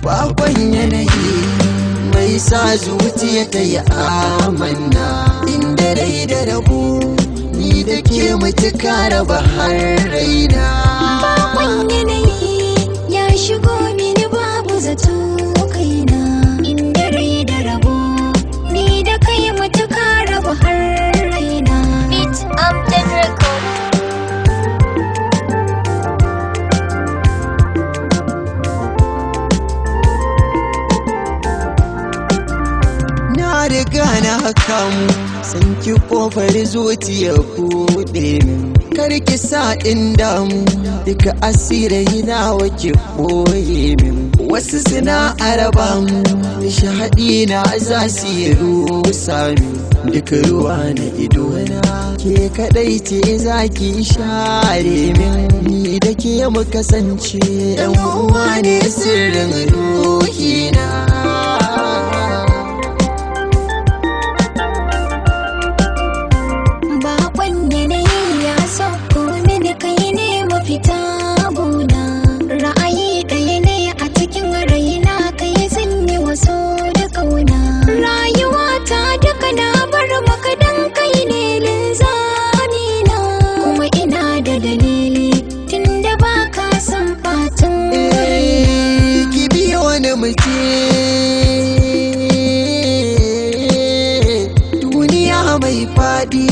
Bakon yanayi mai sa zuciya ta yi amanna, inda rai da rabu ni da ke mutuka raba har raina. Bakon yanayi ya shigo mini babu zato kaina, inda rai da rabu ni da kai mutuka raba har raina. Beat Amjad Record. Na riga na kamu san ki kofar zuciya buɗe min, kar ki sa in damu duka asirai nawa ki ɓoye min. Wasu suna araba mu nishaɗi na za su yi rusa min, duka ruwa na idona ke kaɗai ce za ki share min. Ni da ke mu kasance yan uwa ne sirrin ruhina. Fita gona ra'ayi ɗaya ne a cikin raina, kai zan yi waso da kauna. Rayuwa ta duka na bar maka dan kai ne linzamina, kuma ina da dalili tunda ba ka san fatan ki biyo wani mace duniya mai faɗi,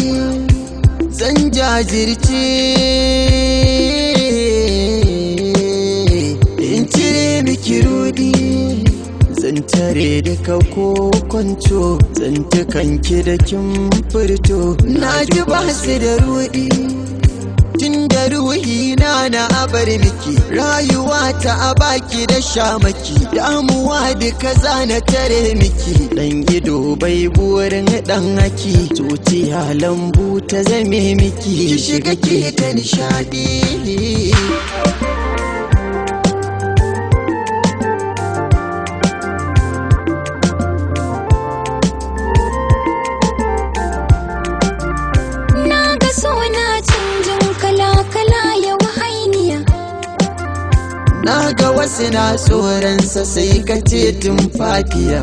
zan jajirce kirudi, zan tare da kokonto, zan kanki da kin furto. Na ji ba su da rudi tun da ruhi na abar miki, rayuwa ta a baki da shamaki, damuwa duka zana tare miki. Dan ido bai burin dan haki, zuciya lambu ta zame miki, ki shiga ki ta nishadi. Na ga wasu na tsoronsa sai ka ce tumfafiya,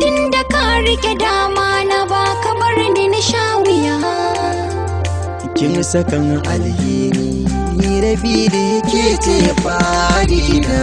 inda ka rike dama na ba ka bar ni na sha wuya. Kin sakan alheri ni rabi da yake ce fari na.